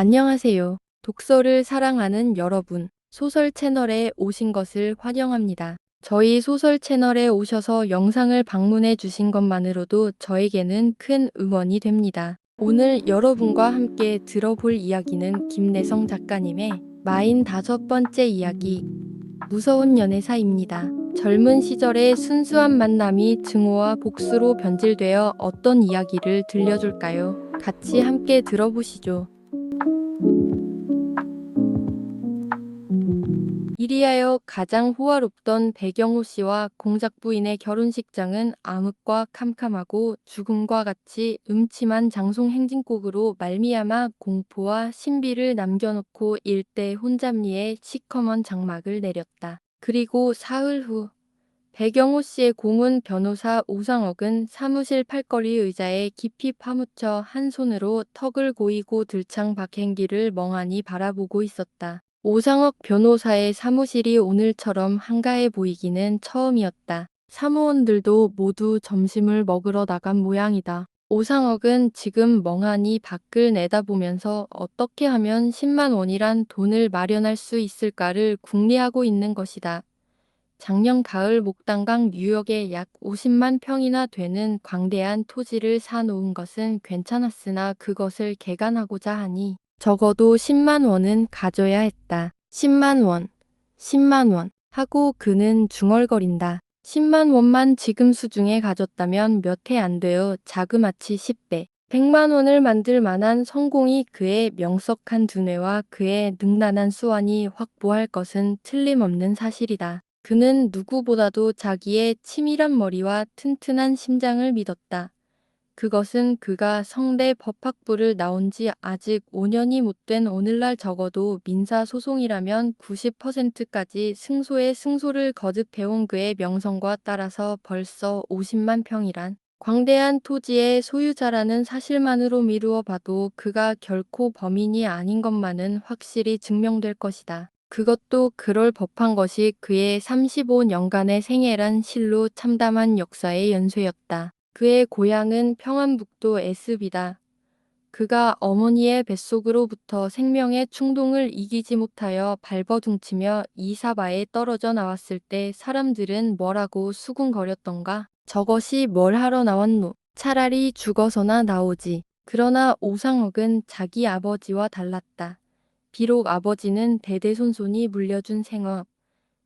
안녕하세요. 독서를 사랑하는 여러분, 소설 채널에 오신 것을 환영합니다. 저희 소설 채널에 오셔서 영상을 방문해 주신 것만으로도 저에게는 큰 응원이 됩니다. 오늘 여러분과 함께 들어볼 이야기는 김래성 작가님의 45번째 이야기, 무서운 연애사입니다. 젊은 시절의 순수한 만남이 증오와 복수로 변질되어 어떤 이야기를 들려줄까요? 같이 함께 들어보시죠. 이리하여 가장 호화롭던 배경호 씨와 공작 부인의 결혼식장은 암흑과 캄캄하고 죽음과 같이 음침한 장송 행진곡으로 말미암아 공포와 신비를 남겨놓고 일대 혼잡리에 시커먼 장막을 내렸다. 그리고 사흘 후 배경호 씨의 고문 변호사 오상옥은 사무실 팔걸이 의자에 깊이 파묻혀 한 손으로 턱을 고이고 들창 박행기를 멍하니 바라보고 있었다. 오상옥 변호사의 사무실이 오늘처럼 한가해 보이기는 처음이었다. 사무원들도 모두 점심을 먹으러 나간 모양이다. 오상옥은 지금 멍하니 밖을 내다보면서 어떻게 하면 10만 원이란 돈을 마련할 수 있을까를 궁리하고 있는 것이다. 작년 가을 목단강 뉴욕에 약 50만 평이나 되는 광대한 토지를 사놓은 것은 괜찮았으나 그것을 개간하고자 하니 적어도 10만 원은 가져야 했다. 10만 원, 10만 원 하고 그는 중얼거린다. 10만 원만 지금 수중에 가졌다면 몇 해 안 되어 자그마치 10배. 100만 원을 만들 만한 성공이 그의 명석한 두뇌와 그의 능란한 수완이 확보할 것은 틀림없는 사실이다. 그는 누구보다도 자기의 치밀한 머리와 튼튼한 심장을 믿었다. 그것은 그가 성대 법학부를 나온 지 아직 5년이 못 된 오늘날 적어도 민사소송이라면 90%까지 승소의 승소를 거듭해온 그의 명성과 따라서 벌써 50만 평이란 광대한 토지의 소유자라는 사실만으로 미루어 봐도 그가 결코 범인이 아닌 것만은 확실히 증명될 것이다. 그것도 그럴 법한 것이 그의 35년간의 생애란 실로 참담한 역사의 연쇄였다. 그의 고향은 평안북도 에스비다. 그가 어머니의 뱃속으로부터 생명의 충동을 이기지 못하여 발버둥치며 이사바에 떨어져 나왔을 때 사람들은 뭐라고 수군거렸던가? 저것이 뭘 하러 나왔노? 차라리 죽어서나 나오지. 그러나 오상옥은 자기 아버지와 달랐다. 비록 아버지는 대대손손이 물려준 생업,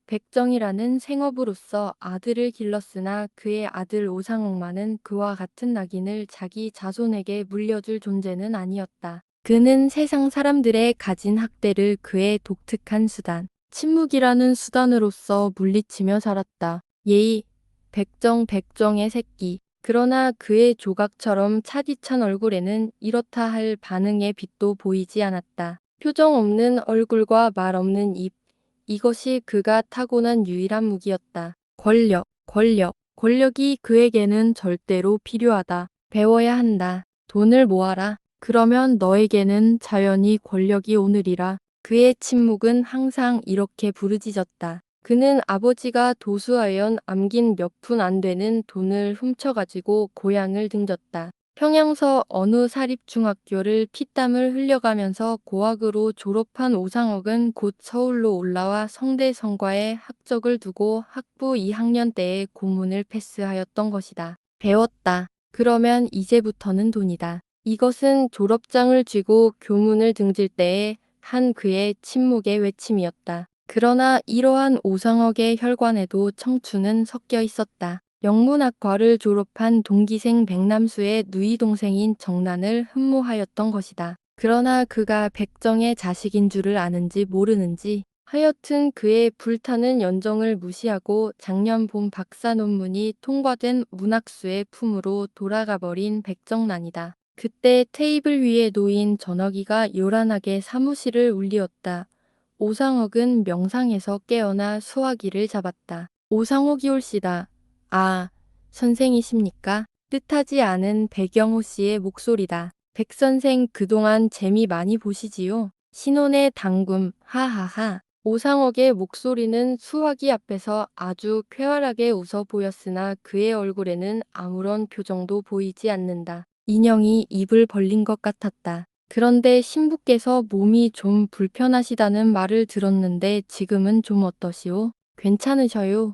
백정이라는 생업으로서 아들을 길렀으나 그의 아들 오상옥만은 그와 같은 낙인을 자기 자손에게 물려줄 존재는 아니었다. 그는 세상 사람들의 가진 학대를 그의 독특한 수단, 침묵이라는 수단으로서 물리치며 살았다. 예의, 백정의 새끼. 그러나 그의 조각처럼 차디찬 얼굴에는 이렇다 할 반응의 빛도 보이지 않았다. 표정 없는 얼굴과 말 없는 입. 이것이 그가 타고난 유일한 무기였다. 권력이 그에게는 절대로 필요하다. 배워야 한다. 돈을 모아라. 그러면 너에게는 자연히 권력이 오느리라. 그의 침묵은 항상 이렇게 부르짖었다. 그는 아버지가 도수하여 남긴 몇 푼 안 되는 돈을 훔쳐가지고 고향을 등졌다. 평양서 어느 사립중학교를 피땀을 흘려가면서 고학으로 졸업한 오상옥은 곧 서울로 올라와 성대성과의 학적을 두고 학부 2학년 때에 고문을 패스하였던 것이다. 배웠다. 그러면 이제부터는 돈이다. 이것은 졸업장을 쥐고 교문을 등질 때에 한 그의 침묵의 외침이었다. 그러나 이러한 오상옥의 혈관에도 청춘은 섞여 있었다. 영문학과를 졸업한 동기생 백남수의 누이 동생인 정난을 흠모하였던 것이다. 그러나 그가 백정의 자식인 줄을 아는지 모르는지 하여튼 그의 불타는 연정을 무시하고 작년 봄 박사 논문이 통과된 문학수의 품으로 돌아가 버린 백정난이다. 그때 테이블 위에 놓인 전화기가 요란하게 사무실을 울리었다. 오상옥은 명상에서 깨어나 수화기를 잡았다. 오상옥이 올시다. 아, 선생이십니까? 뜻하지 않은 배경호 씨의 목소리다. 백 선생 그동안 재미 많이 보시지요? 신혼의 당금, 하하하. 오상옥의 목소리는 수화기 앞에서 아주 쾌활하게 웃어 보였으나 그의 얼굴에는 아무런 표정도 보이지 않는다. 인형이 입을 벌린 것 같았다. 그런데 신부께서 몸이 좀 불편하시다는 말을 들었는데 지금은 좀 어떠시오? 괜찮으셔요?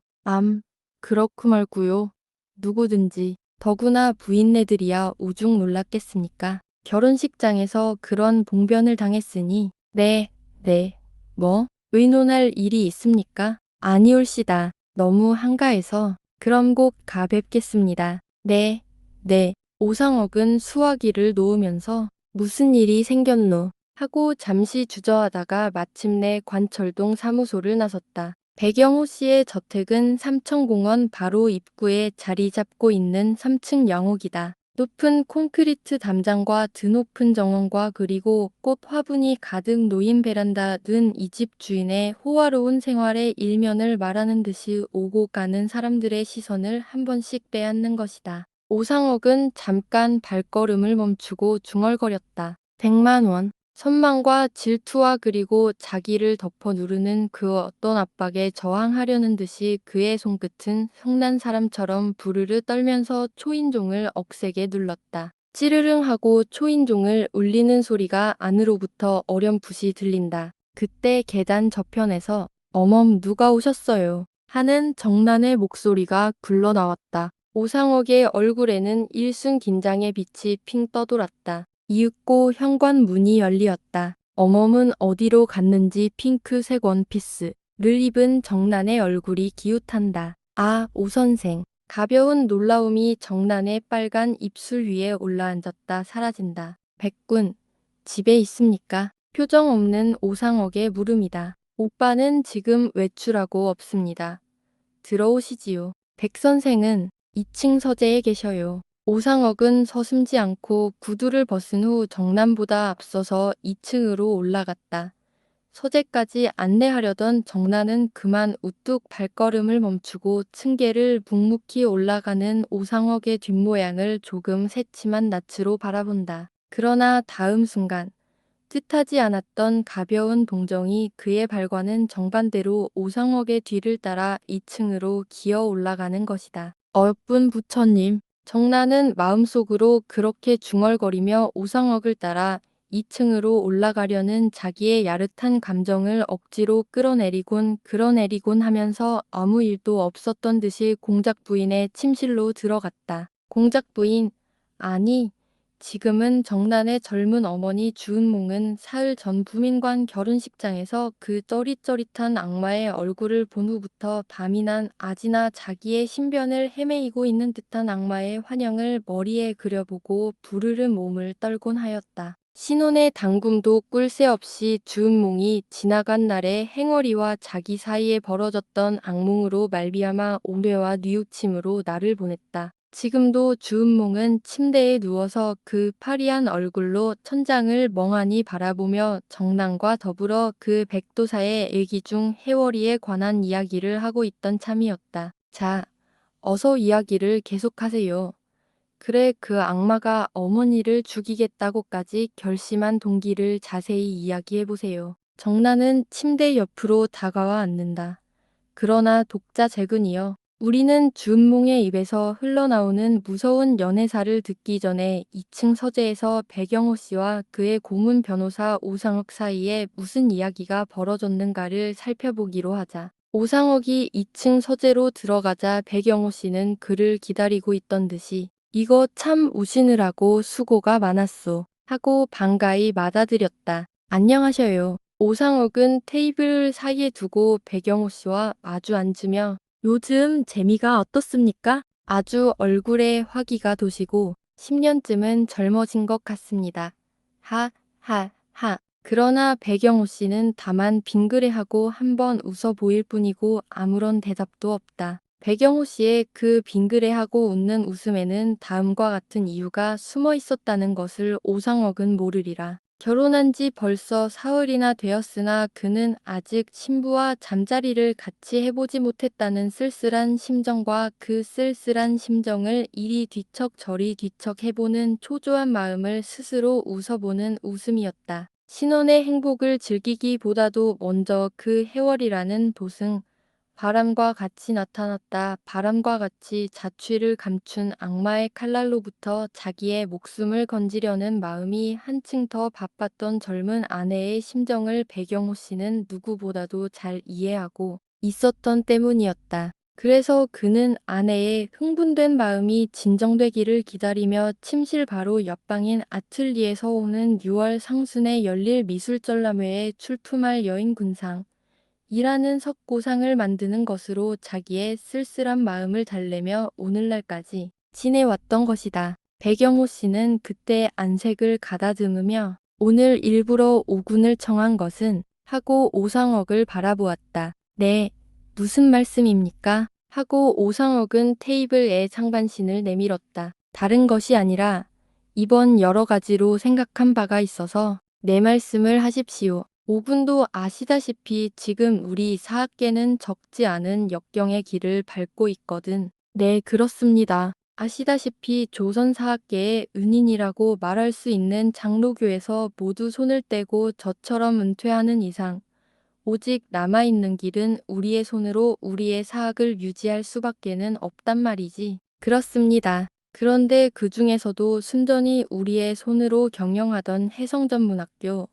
그렇구 말고요. 누구든지 더구나 부인네들이야 오죽 놀랐겠습니까? 결혼식장에서 그런 봉변을 당했으니 네, 네. 뭐? 의논할 일이 있습니까? 아니올시다. 너무 한가해서 그럼 곧 가뵙겠습니다. 네, 네. 오상옥은 수화기를 놓으면서 무슨 일이 생겼노? 하고 잠시 주저하다가 마침내 관철동 사무소를 나섰다. 배경호 씨의 저택은 삼천공원 바로 입구에 자리 잡고 있는 3층 영옥이다. 높은 콘크리트 담장과 드높은 정원과 그리고 꽃 화분이 가득 놓인 베란다는 이 집 주인의 호화로운 생활의 일면을 말하는 듯이 오고 가는 사람들의 시선을 한 번씩 빼앗는 것이다. 오상옥은 잠깐 발걸음을 멈추고 중얼거렸다. 100만 원. 선망과 질투와 그리고 자기를 덮어 누르는 그 어떤 압박에 저항하려는 듯이 그의 손끝은 성난 사람처럼 부르르 떨면서 초인종을 억세게 눌렀다. 찌르릉 하고 초인종을 울리는 소리가 안으로부터 어렴풋이 들린다. 그때 계단 저편에서 어멈 누가 오셨어요? 하는 정난의 목소리가 굴러나왔다. 오상옥의 얼굴에는 일순 긴장의 빛이 핑 떠돌았다. 이윽고 현관 문이 열리었다. 어멈은 어디로 갔는지 핑크색 원피스를 입은 정난의 얼굴이 기웃한다. 아, 오 선생. 가벼운 놀라움이 정난의 빨간 입술 위에 올라앉았다 사라진다. 백군, 집에 있습니까? 표정 없는 오상옥의 물음이다. 오빠는 지금 외출하고 없습니다. 들어오시지요. 백 선생은 2층 서재에 계셔요. 오상옥은 서슴지 않고 구두를 벗은 후 정난보다 앞서서 2층으로 올라갔다. 서재까지 안내하려던 정난은 그만 우뚝 발걸음을 멈추고 층계를 묵묵히 올라가는 오상옥의 뒷모양을 조금 새침한 낯으로 바라본다. 그러나 다음 순간 뜻하지 않았던 가벼운 동정이 그의 발과는 정반대로 오상옥의 뒤를 따라 2층으로 기어 올라가는 것이다. 어여쁜 부처님. 정나는 마음속으로 그렇게 중얼거리며 오상옥을 따라 2층으로 올라가려는 자기의 야릇한 감정을 억지로 끌어내리곤 하면서 아무 일도 없었던 듯이 공작 부인의 침실로 들어갔다. 공작 부인, 아니, 지금은 정난의 젊은 어머니 주은몽은 사흘 전 부민관 결혼식장에서 그 쩌릿쩌릿한 악마의 얼굴을 본 후부터 밤이 난 아지나 자기의 신변을 헤매이고 있는 듯한 악마의 환영을 머리에 그려보고 부르르 몸을 떨곤 하였다. 신혼의 당금도 꿀 새 없이 주은몽이 지나간 날의 행어리와 자기 사이에 벌어졌던 악몽으로 말미암아 오뇌와 뉘우침으로 날을 보냈다. 지금도 주은몽은 침대에 누워서 그 파리한 얼굴로 천장을 멍하니 바라보며 정난과 더불어 그 백도사의 일기 중 해월이에 관한 이야기를 하고 있던 참이었다. 자, 어서 이야기를 계속하세요. 그래, 그 악마가 어머니를 죽이겠다고까지 결심한 동기를 자세히 이야기해보세요. 정난은 침대 옆으로 다가와 앉는다. 그러나 독자 재근이여, 우리는 주은몽의 입에서 흘러나오는 무서운 연애사를 듣기 전에 2층 서재에서 배경호 씨와 그의 고문 변호사 오상옥 사이에 무슨 이야기가 벌어졌는가를 살펴보기로 하자. 오상옥이 2층 서재로 들어가자 배경호 씨는 그를 기다리고 있던 듯이 이거 참 우시느라고 수고가 많았소 하고 반가이 맞아들였다. 안녕하셔요. 오상옥은 테이블 사이에 두고 배경호 씨와 마주 앉으며 요즘 재미가 어떻습니까? 아주 얼굴에 화기가 도시고 10년쯤은 젊어진 것 같습니다. 하, 하, 하. 그러나 배경호 씨는 다만 빙그레하고 한번 웃어 보일 뿐이고 아무런 대답도 없다. 배경호 씨의 그 빙그레하고 웃는 웃음에는 다음과 같은 이유가 숨어 있었다는 것을 오상옥은 모르리라. 결혼한 지 벌써 사흘이나 되었으나 그는 아직 신부와 잠자리를 같이 해보지 못했다는 쓸쓸한 심정과 그 쓸쓸한 심정을 이리 뒤척 저리 뒤척 해보는 초조한 마음을 스스로 웃어보는 웃음이었다. 신혼의 행복을 즐기기보다도 먼저 그 해월이라는 도승, 바람과 같이 나타났다. 바람과 같이 자취를 감춘 악마의 칼날로부터 자기의 목숨을 건지려는 마음이 한층 더 바빴던 젊은 아내의 심정을 배경호 씨는 누구보다도 잘 이해하고 있었던 때문이었다. 그래서 그는 아내의 흥분된 마음이 진정되기를 기다리며 침실 바로 옆방인 아틀리에서 오는 6월 상순에 열릴 미술전람회에 출품할 여인군상 이라는 석고상을 만드는 것으로 자기의 쓸쓸한 마음을 달래며 오늘날까지 지내왔던 것이다. 배경호 씨는 그때 안색을 가다듬으며 오늘 일부러 오군을 청한 것은 하고 오상옥을 바라보았다. 네, 무슨 말씀입니까? 하고 오상옥은 테이블에 상반신을 내밀었다. 다른 것이 아니라 이번 여러 가지로 생각한 바가 있어서 내 말씀을 하십시오. 오군도 아시다시피 지금 우리 사학계는 적지 않은 역경의 길을 밟고 있거든. 네, 그렇습니다. 아시다시피 조선사학계의 은인이라고 말할 수 있는 장로교에서 모두 손을 떼고 저처럼 은퇴하는 이상 오직 남아있는 길은 우리의 손으로 우리의 사학을 유지할 수밖에는 없단 말이지. 그렇습니다. 그런데 그 중에서도 순전히 우리의 손으로 경영하던 해성전문학교,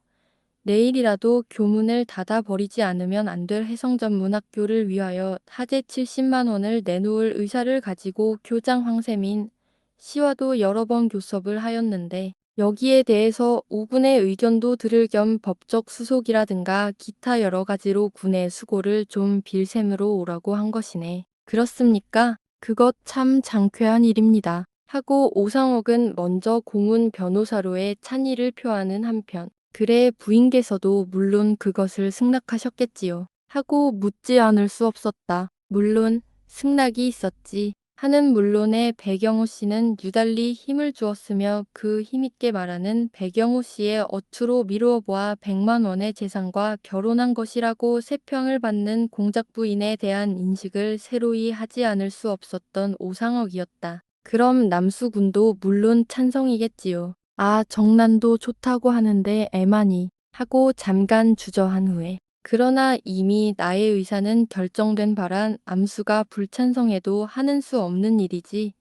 내일이라도 교문을 닫아버리지 않으면 안 될 해성전문학교를 위하여 하재 70만 원을 내놓을 의사를 가지고 교장 황세민 씨와도 여러 번 교섭을 하였는데 여기에 대해서 오군의 의견도 들을 겸 법적 수속이라든가 기타 여러 가지로 군의 수고를 좀 빌셈으로 오라고 한 것이네. 그렇습니까? 그것 참 장쾌한 일입니다. 하고 오상옥은 먼저 공훈 변호사로의 찬의를 표하는 한편 그래 부인께서도 물론 그것을 승낙하셨겠지요. 하고 묻지 않을 수 없었다. 물론 승낙이 있었지. 하는 물론에 배경호 씨는 유달리 힘을 주었으며 그 힘있게 말하는 배경호 씨의 어투로 미루어 보아 100만 원의 재산과 결혼한 것이라고 세평을 받는 공작 부인에 대한 인식을 새로이 하지 않을 수 없었던 오상옥이었다. 그럼 남수군도 물론 찬성이겠지요. 아, 정난도 좋다고 하는데 애만이 하고 잠깐 주저한 후에 그러나 이미 나의 의사는 결정된 바란 암수가 불찬성해도 하는 수 없는 일이지.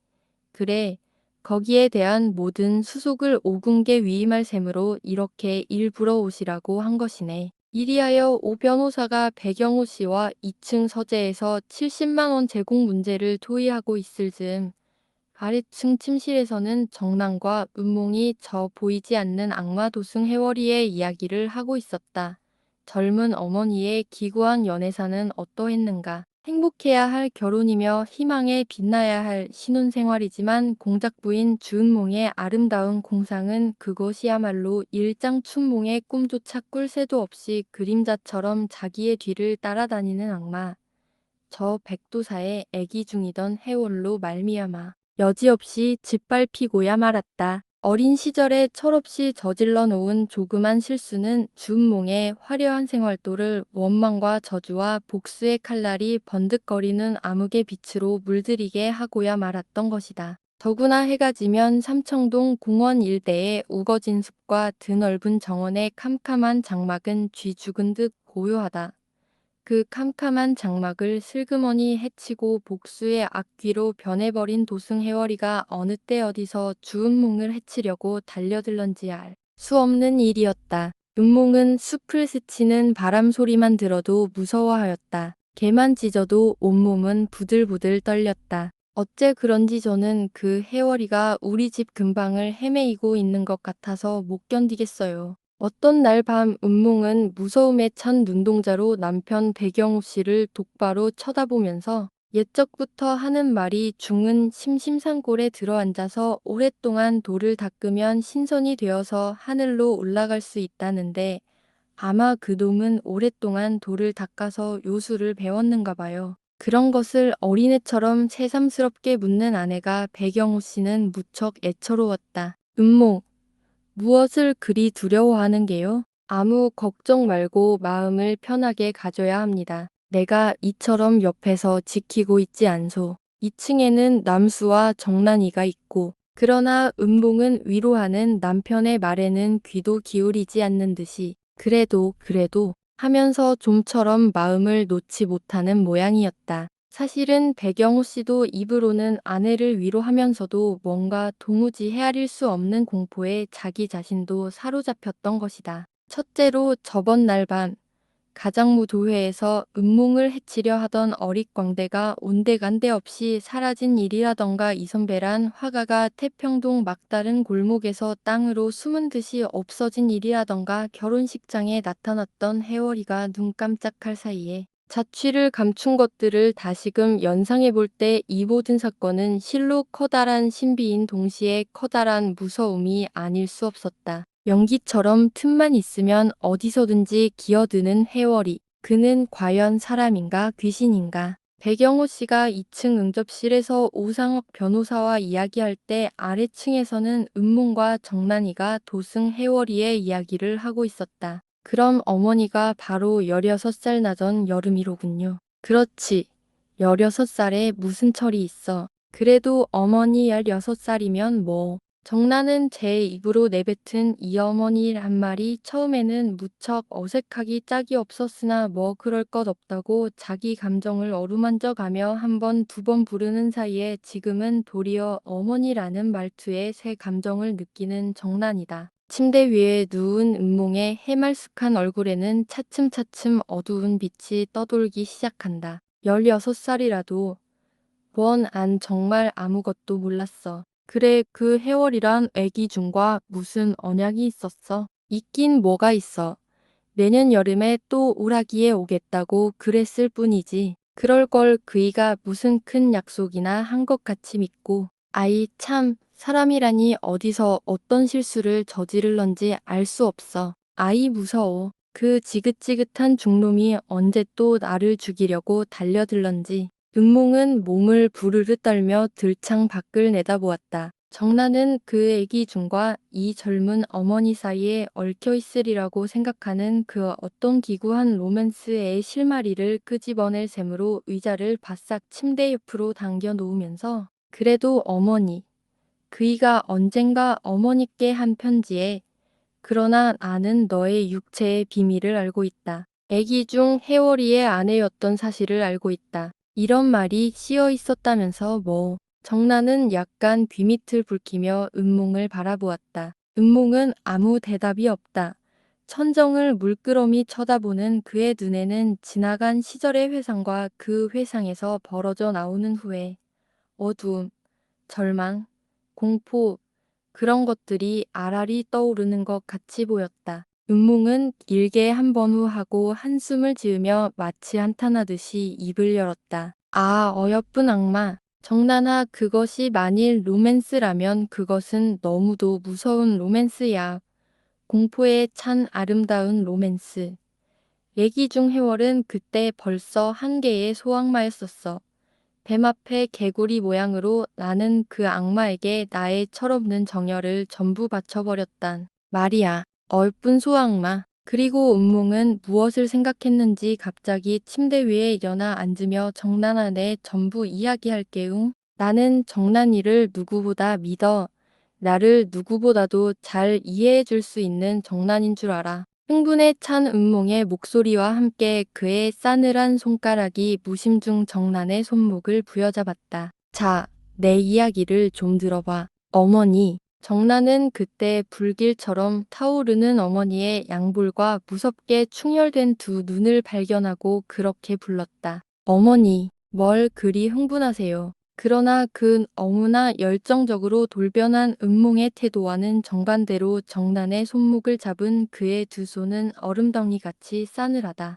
그래, 거기에 대한 모든 수속을 오군께 위임할 셈으로 이렇게 일부러 오시라고 한 것이네. 이리하여 오 변호사가 배경호 씨와 2층 서재에서 70만 원 제공 문제를 토의하고 있을 즈음 아래층 침실에서는 정난과 은몽이 저 보이지 않는 악마 도승 해월이의 이야기를 하고 있었다. 젊은 어머니의 기구한 연애사는 어떠했는가? 행복해야 할 결혼이며 희망에 빛나야 할 신혼생활이지만 공작부인 주은몽의 아름다운 공상은 그것이야말로 일장춘몽의 꿈조차 꿀 새도 없이 그림자처럼 자기의 뒤를 따라다니는 악마. 저 백도사의 애기 중이던 해월로 말미암아 여지없이 짓밟히고야 말았다. 어린 시절에 철없이 저질러 놓은 조그만 실수는 주은몽의 화려한 생활도를 원망과 저주와 복수의 칼날이 번득거리는 암흑의 빛으로 물들이게 하고야 말았던 것이다. 더구나 해가 지면 삼청동 공원 일대의 우거진 숲과 드넓은 정원의 캄캄한 장막은 쥐 죽은 듯 고요하다. 그 캄캄한 장막을 슬그머니 해치고 복수의 악귀로 변해버린 도승 해월이가 어느 때 어디서 주은몽을 해치려고 달려들런지 알 수 없는 일이었다. 은몽은 숲을 스치는 바람 소리만 들어도 무서워하였다. 개만 찢어도 온몸은 부들부들 떨렸다. 어째 그런지 저는 그 해월이가 우리 집 근방을 헤매이고 있는 것 같아서 못 견디겠어요. 어떤 날 밤 은몽은 무서움에 찬 눈동자로 남편 배경호 씨를 똑바로 쳐다보면서 옛적부터 하는 말이 중은 심심산골에 들어앉아서 오랫동안 돌을 닦으면 신선이 되어서 하늘로 올라갈 수 있다는데 아마 그 놈은 오랫동안 돌을 닦아서 요술을 배웠는가 봐요. 그런 것을 어린애처럼 새삼스럽게 묻는 아내가 배경호 씨는 무척 애처로웠다. 은몽, 무엇을 그리 두려워하는 게요? 아무 걱정 말고 마음을 편하게 가져야 합니다. 내가 이처럼 옆에서 지키고 있지 않소. 2층에는 남수와 정란이가 있고 그러나 은봉은 위로하는 남편의 말에는 귀도 기울이지 않는 듯이 그래도 하면서 좀처럼 마음을 놓지 못하는 모양이었다. 사실은 배경호 씨도 입으로는 아내를 위로하면서도 뭔가 도무지 헤아릴 수 없는 공포에 자기 자신도 사로잡혔던 것이다. 첫째로 저번 날 밤 가장무 도회에서 음몽을 해치려 하던 어릿광대가 온데간데 없이 사라진 일이라던가 이선배란 화가가 태평동 막다른 골목에서 땅으로 숨은 듯이 없어진 일이라던가 결혼식장에 나타났던 해월이가 눈 깜짝할 사이에 자취를 감춘 것들을 다시금 연상해 볼 때 이 모든 사건은 실로 커다란 신비인 동시에 커다란 무서움이 아닐 수 없었다. 연기처럼 틈만 있으면 어디서든지 기어드는 해월이. 그는 과연 사람인가 귀신인가? 배경호 씨가 2층 응접실에서 오상혁 변호사와 이야기할 때 아래층에서는 은몽과 정난이가 도승 해월이의 이야기를 하고 있었다. 그럼 어머니가 바로 16살 나던 여름이로군요. 그렇지. 16살에 무슨 철이 있어. 그래도 어머니 16살이면 뭐. 정나는 제 입으로 내뱉은 이 어머니란 말이 처음에는 무척 어색하기 짝이 없었으나 뭐 그럴 것 없다고 자기 감정을 어루만져 가며 한 번, 두 번 부르는 사이에 지금은 도리어 어머니라는 말투에 새 감정을 느끼는 정난이다. 침대 위에 누운 은몽의 해말쑥한 얼굴에는 차츰차츰 어두운 빛이 떠돌기 시작한다. 16살이라도 원 안 정말 아무것도 몰랐어. 그래, 그 해월이란 애기 중과 무슨 언약이 있었어? 있긴 뭐가 있어. 내년 여름에 또 우라기에 오겠다고 그랬을 뿐이지. 그럴 걸 그이가 무슨 큰 약속이나 한 것 같이 믿고. 아이 참, 사람이라니 어디서 어떤 실수를 저지를런지 알 수 없어. 아이 무서워. 그 지긋지긋한 중놈이 언제 또 나를 죽이려고 달려들런지. 은몽은 몸을 부르르 떨며 들창 밖을 내다보았다. 정나는 그 애기 중과 이 젊은 어머니 사이에 얽혀 있으리라고 생각하는 그 어떤 기구한 로맨스의 실마리를 끄집어낼 셈으로 의자를 바싹 침대 옆으로 당겨 놓으면서 그래도 어머니, 그이가 언젠가 어머니께 한 편지에 그러나 나는 너의 육체의 비밀을 알고 있다. 애기 중 해월이의 아내였던 사실을 알고 있다. 이런 말이 씌어 있었다면서 뭐. 정나는 약간 귀밑을 붉히며 은몽을 바라보았다. 은몽은 아무 대답이 없다. 천정을 물끄러미 쳐다보는 그의 눈에는 지나간 시절의 회상과 그 회상에서 벌어져 나오는 후회, 어두움, 절망, 공포, 그런 것들이 알알이 떠오르는 것 같이 보였다. 은몽은 길게 한 번 후 하고 한숨을 지으며 마치 한탄하듯이 입을 열었다. 아, 어여쁜 악마. 정나나 그것이 만일 로맨스라면 그것은 너무도 무서운 로맨스야. 공포에 찬 아름다운 로맨스. 얘기 중 해월은 그때 벌써 한 개의 소악마였었어. 뱀 앞에 개구리 모양으로 나는 그 악마에게 나의 철없는 정열을 전부 바쳐버렸단 말이야. 얼뿐 소악마. 그리고 은몽은 무엇을 생각했는지 갑자기 침대 위에 일어나 앉으며 정난한테 전부 이야기할게응. 나는 정난이를 누구보다 믿어. 나를 누구보다도 잘 이해해 줄 수 있는 정난인 줄 알아. 흥분에 찬 은몽의 목소리와 함께 그의 싸늘한 손가락이 무심중 정난의 손목을 부여잡았다. 자, 내 이야기를 좀 들어봐. 어머니. 정난은 그때 불길처럼 타오르는 어머니의 양볼과 무섭게 충혈된 두 눈을 발견하고 그렇게 불렀다. 어머니, 뭘 그리 흥분하세요. 그러나 그 너무나 열정적으로 돌변한 은몽의 태도와는 정반대로 정난의 손목을 잡은 그의 두 손은 얼음덩이같이 싸늘하다.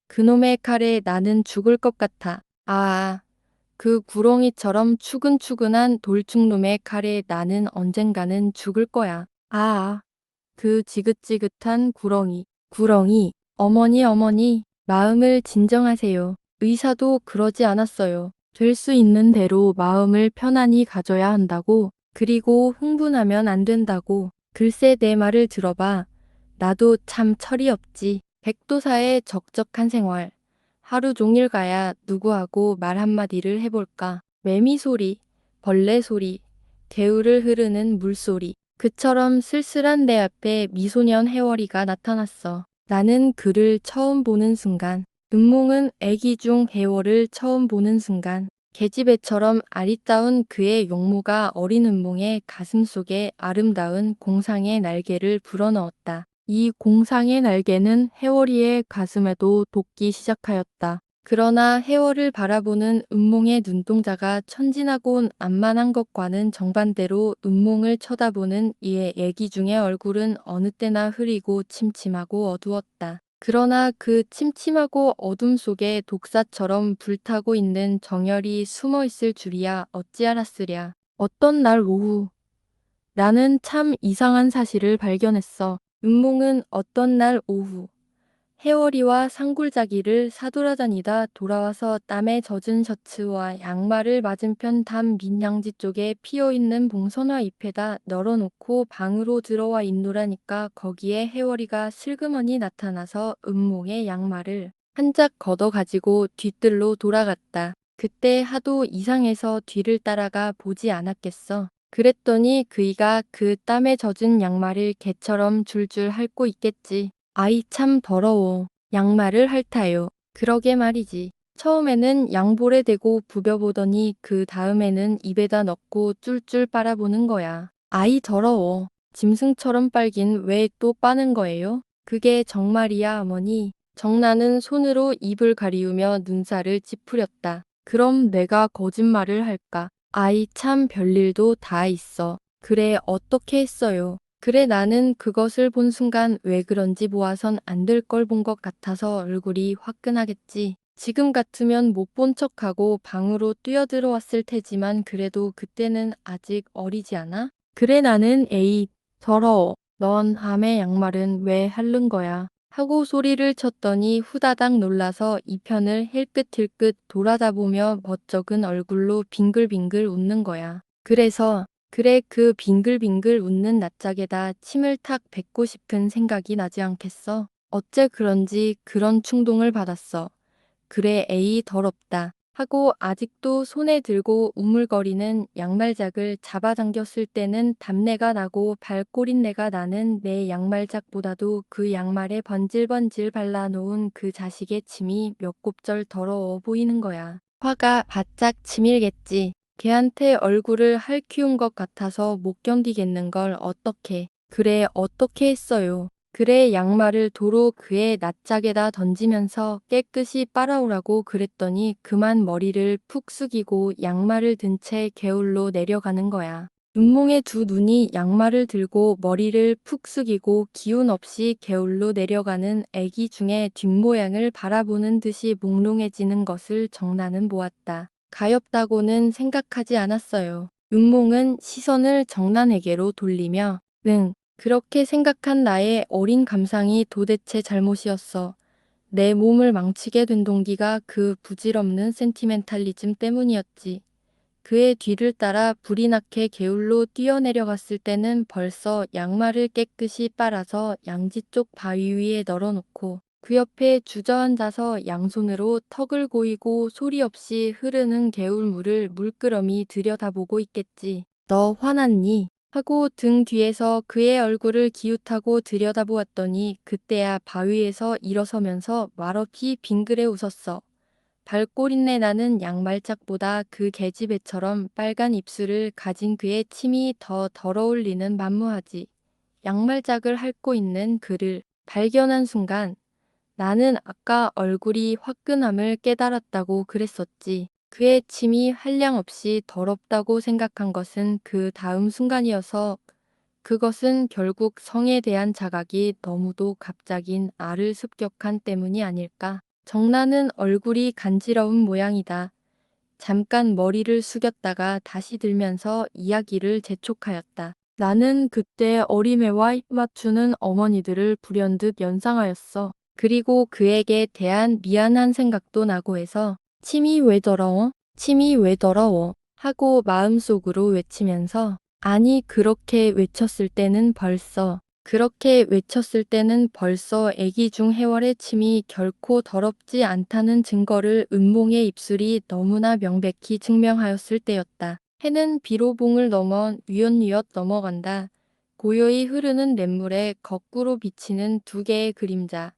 그놈의 칼에 나는 죽을 것 같아. 아, 그 구렁이처럼 추근추근한 돌쭉놈의 칼에 나는 언젠가는 죽을 거야. 아, 그 지긋지긋한 구렁이. 어머니, 마음을 진정하세요. 의사도 그러지 않았어요. 될 수 있는 대로 마음을 편안히 가져야 한다고. 그리고 흥분하면 안 된다고. 글쎄 내 말을 들어봐. 나도 참 철이 없지. 백도사의 적적한 생활. 하루 종일 가야 누구하고 말 한마디를 해볼까. 매미 소리, 벌레 소리, 개울을 흐르는 물소리. 그처럼 쓸쓸한 내 앞에 미소년 해월이가 나타났어. 나는 그를 처음 보는 순간, 은몽은 애기 중 해월을 처음 보는 순간, 계집애처럼 아리따운 그의 용모가 어린 은몽의 가슴속에 아름다운 공상의 날개를 불어넣었다. 이 공상의 날개는 해월이의 가슴에도 돋기 시작하였다. 그러나 해월을 바라보는 은몽의 눈동자가 천진하고 안만한 것과는 정반대로 은몽을 쳐다보는 이의 애기중의 얼굴은 어느 때나 흐리고 침침하고 어두웠다. 그러나 그 침침하고 어둠 속에 독사처럼 불타고 있는 정열이 숨어 있을 줄이야 어찌 알았으랴. 어떤 날 오후, 나는 참 이상한 사실을 발견했어. 은몽은 어떤 날 오후, 해월이와 산골짜기를 사돌아다니다 돌아와서 땀에 젖은 셔츠와 양말을 맞은편 담 민양지 쪽에 피어있는 봉선화 잎에다 널어놓고 방으로 들어와 있노라니까 거기에 해월이가 슬그머니 나타나서 은몽의 양말을 한 짝 걷어가지고 뒤뜰로 돌아갔다. 그때 하도 이상해서 뒤를 따라가 보지 않았겠어. 그랬더니 그이가 그 땀에 젖은 양말을 개처럼 줄줄 핥고 있겠지. 아이 참 더러워. 양말을 핥아요. 그러게 말이지. 처음에는 양볼에 대고 부벼보더니 그 다음에는 입에다 넣고 쫄쫄 빨아보는 거야. 아이 더러워. 짐승처럼 빨긴 왜 또 빠는 거예요? 그게 정말이야 어머니. 정나는 손으로 입을 가리우며 눈살을 찌푸렸다. 그럼 내가 거짓말을 할까? 아이 참 별일도 다 있어. 그래 어떻게 했어요? 그래 나는 그것을 본 순간 왜 그런지 보아선 안 될 걸 본 것 같아서 얼굴이 화끈하겠지. 지금 같으면 못 본 척하고 방으로 뛰어들어왔을 테지만 그래도 그때는 아직 어리지 않아? 그래 나는 에이 더러워. 넌 암의 양말은 왜 핥는 거야? 하고 소리를 쳤더니 후다닥 놀라서 이편을 힐끗힐끗 돌아다보며 멋쩍은 얼굴로 빙글빙글 웃는 거야. 그래 그 빙글빙글 웃는 낯짝에다 침을 탁 뱉고 싶은 생각이 나지 않겠어? 어째 그런지 그런 충동을 받았어. 그래 에이 더럽다. 하고 아직도 손에 들고 우물거리는 양말작을 잡아당겼을 때는 답내가 나고 발꼬린내가 나는 내 양말작보다도 그 양말에 번질번질 발라놓은 그 자식의 침이 몇 곱절 더러워 보이는 거야. 화가 바짝 치밀겠지. 걔한테 얼굴을 핥히운 것 같아서 못 견디겠는 걸 어떻게. 그래 어떻게 했어요. 그래 양말을 도로 그의 낯짝에다 던지면서 깨끗이 빨아오라고 그랬더니 그만 머리를 푹 숙이고 양말을 든 채 개울로 내려가는 거야. 눈몽의 두 눈이 양말을 들고 머리를 푹 숙이고 기운 없이 개울로 내려가는 애기 중의 뒷모양을 바라보는 듯이 몽롱해지는 것을 정나는 보았다. 가엾다고는 생각하지 않았어요. 눈몽은 시선을 정난에게로 돌리며 응. 그렇게 생각한 나의 어린 감상이 도대체 잘못이었어. 내 몸을 망치게 된 동기가 그 부질없는 센티멘탈리즘 때문이었지. 그의 뒤를 따라 불이 나게 개울로 뛰어내려갔을 때는 벌써 양말을 깨끗이 빨아서 양지 쪽 바위 위에 널어놓고 그 옆에 주저앉아서 양손으로 턱을 고이고 소리 없이 흐르는 개울물을 물끄러미 들여다보고 있겠지. 너 화났니? 하고 등 뒤에서 그의 얼굴을 기웃하고 들여다보았더니 그때야 바위에서 일어서면서 말없이 빙그레 웃었어. 발꼬린내 나는 양말짝보다 그 계집애처럼 빨간 입술을 가진 그의 침이 더 더러울 리는 만무하지. 양말짝을 핥고 있는 그를 발견한 순간 나는 아까 얼굴이 화끈함을 깨달았다고 그랬었지. 그의 침이 한량없이 더럽다고 생각한 것은 그 다음 순간이어서 그것은 결국 성에 대한 자각이 너무도 갑작인 알을 습격한 때문이 아닐까. 정나는 얼굴이 간지러운 모양이다. 잠깐 머리를 숙였다가 다시 들면서 이야기를 재촉하였다. 나는 그때 어린애와 입 맞추는 어머니들을 불현듯 연상하였어. 그리고 그에게 대한 미안한 생각도 나고 해서 침이 왜 더러워? 침이 왜 더러워? 하고 마음속으로 외치면서 아니 그렇게 외쳤을 때는 벌써 애기 중 해월의 침이 결코 더럽지 않다는 증거를 은몽의 입술이 너무나 명백히 증명하였을 때였다. 해는 비로봉을 넘어 뉘엿뉘엿 넘어간다. 고요히 흐르는 냇물에 거꾸로 비치는 두 개의 그림자.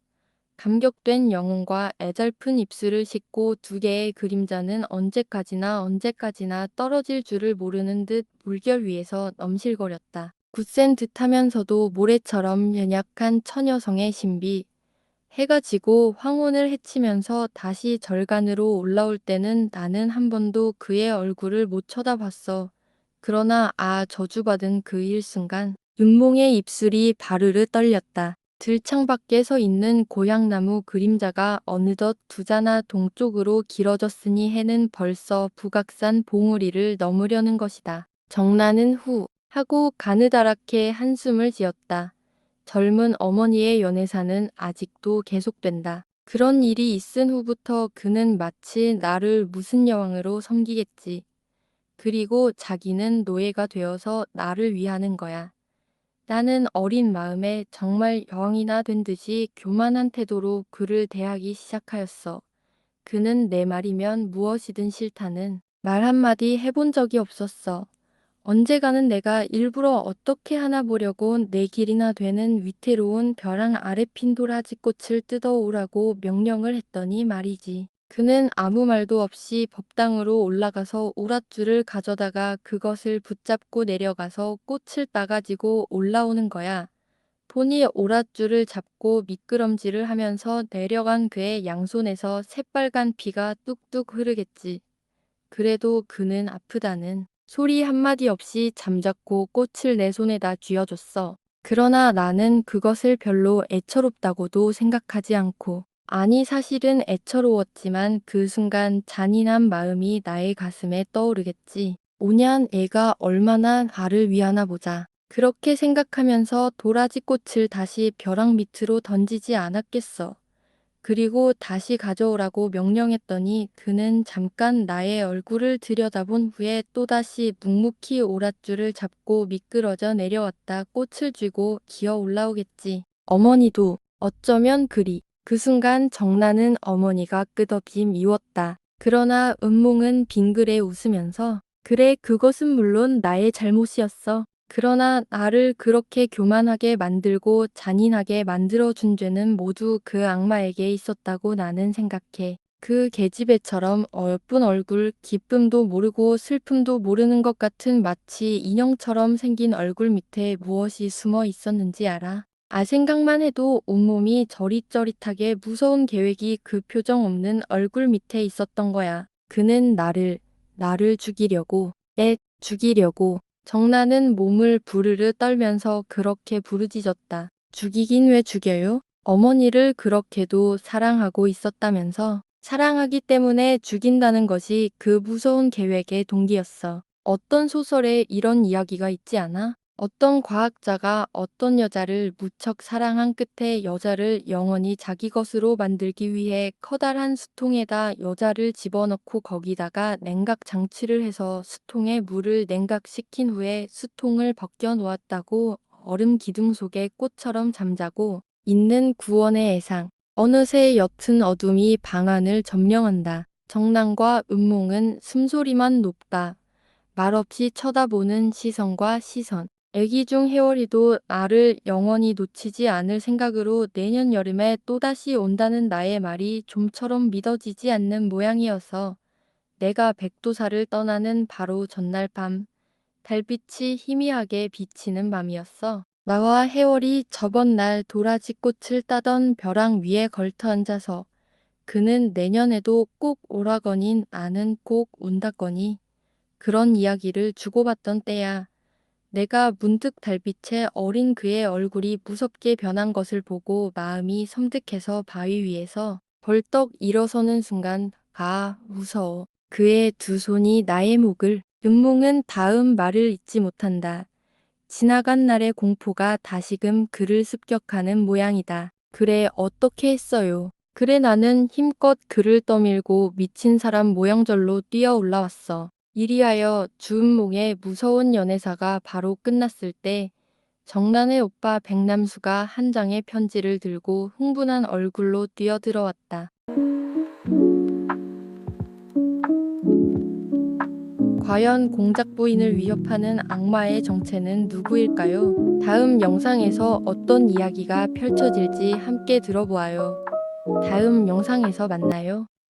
감격된 영혼과 애절픈 입술을 싣고 두 개의 그림자는 언제까지나 떨어질 줄을 모르는 듯 물결 위에서 넘실거렸다. 굳센 듯하면서도 모래처럼 연약한 처녀성의 신비. 해가 지고 황혼을 헤치면서 다시 절간으로 올라올 때는 나는 한 번도 그의 얼굴을 못 쳐다봤어. 그러나 저주받은 그 일순간 윤몽의 입술이 바르르 떨렸다. 들창 밖에 서 있는 고향나무 그림자가 어느덧 두자나 동쪽으로 길어졌으니 해는 벌써 북악산 봉우리를 넘으려는 것이다. 정나는 후 하고 가느다랗게 한숨을 지었다. 젊은 어머니의 연애사는 아직도 계속된다. 그런 일이 있은 후부터 그는 마치 나를 무슨 여왕으로 섬기겠지. 그리고 자기는 노예가 되어서 나를 위하는 거야. 나는 어린 마음에 정말 여왕이나 된 듯이 교만한 태도로 그를 대하기 시작하였어. 그는 내 말이면 무엇이든 싫다는 말 한마디 해본 적이 없었어. 언제가는 내가 일부러 어떻게 하나 보려고 내 길이나 되는 위태로운 벼랑 아래 핀 도라지꽃을 뜯어오라고 명령을 했더니 말이지. 그는 아무 말도 없이 법당으로 올라가서 오랏줄을 가져다가 그것을 붙잡고 내려가서 꽃을 따가지고 올라오는 거야. 보니 오랏줄을 잡고 미끄럼지를 하면서 내려간 그의 양손에서 새빨간 피가 뚝뚝 흐르겠지. 그래도 그는 아프다는 소리 한마디 없이 잠자코 꽃을 내 손에다 쥐어줬어. 그러나 나는 그것을 별로 애처롭다고도 생각하지 않고, 아니 사실은 애처로웠지만 그 순간 잔인한 마음이 나의 가슴에 떠오르겠지. 오냔 애가 얼마나 나를 위하나 보자. 그렇게 생각하면서 도라지 꽃을 다시 벼랑 밑으로 던지지 않았겠어. 그리고 다시 가져오라고 명령했더니 그는 잠깐 나의 얼굴을 들여다본 후에 또다시 묵묵히 오랏줄을 잡고 미끄러져 내려왔다 꽃을 쥐고 기어 올라오겠지. 어머니도 어쩌면 그리. 그 순간 정나는 어머니가 끝없이 미웠다. 그러나 은몽은 빙그레 웃으면서 그래 그것은 물론 나의 잘못이었어. 그러나 나를 그렇게 교만하게 만들고 잔인하게 만들어준 죄는 모두 그 악마에게 있었다고 나는 생각해. 그 계집애처럼 예쁜 얼굴, 기쁨도 모르고 슬픔도 모르는 것 같은 마치 인형처럼 생긴 얼굴 밑에 무엇이 숨어 있었는지 알아? 생각만 해도 온몸이 저릿저릿하게 무서운 계획이 그 표정 없는 얼굴 밑에 있었던 거야. 그는 나를 죽이려고, 죽이려고. 정나는 몸을 부르르 떨면서 그렇게 부르짖었다. 죽이긴 왜 죽여요? 어머니를 그렇게도 사랑하고 있었다면서. 사랑하기 때문에 죽인다는 것이 그 무서운 계획의 동기였어. 어떤 소설에 이런 이야기가 있지 않아? 어떤 과학자가 어떤 여자를 무척 사랑한 끝에 여자를 영원히 자기 것으로 만들기 위해 커다란 수통에다 여자를 집어넣고 거기다가 냉각 장치를 해서 수통에 물을 냉각시킨 후에 수통을 벗겨 놓았다고. 얼음 기둥 속에 꽃처럼 잠자고 있는 구원의 애상. 어느새 옅은 어둠이 방안을 점령한다. 정난과 은몽은 숨소리만 높다. 말없이 쳐다보는 시선과 시선. 애기 중 혜월이도 나를 영원히 놓치지 않을 생각으로 내년 여름에 또다시 온다는 나의 말이 좀처럼 믿어지지 않는 모양이어서 내가 백도사를 떠나는 바로 전날 밤 달빛이 희미하게 비치는 밤이었어. 나와 혜월이 저번 날 도라지꽃을 따던 벼랑 위에 걸터 앉아서 그는 내년에도 꼭 오라거니 나는 꼭 온다거니 그런 이야기를 주고받던 때야. 내가 문득 달빛에 어린 그의 얼굴이 무섭게 변한 것을 보고 마음이 섬뜩해서 바위 위에서 벌떡 일어서는 순간 무서워. 그의 두 손이 나의 목을. 은몽은 다음 말을 잊지 못한다. 지나간 날의 공포가 다시금 그를 습격하는 모양이다. 그래 어떻게 했어요? 그래 나는 힘껏 그를 떠밀고 미친 사람 모양절로 뛰어 올라왔어. 이리하여 주은몽의 무서운 연애사가 바로 끝났을 때 정난의 오빠 백남수가 한 장의 편지를 들고 흥분한 얼굴로 뛰어들어왔다. 과연 공작 부인을 위협하는 악마의 정체는 누구일까요? 다음 영상에서 어떤 이야기가 펼쳐질지 함께 들어보아요. 다음 영상에서 만나요.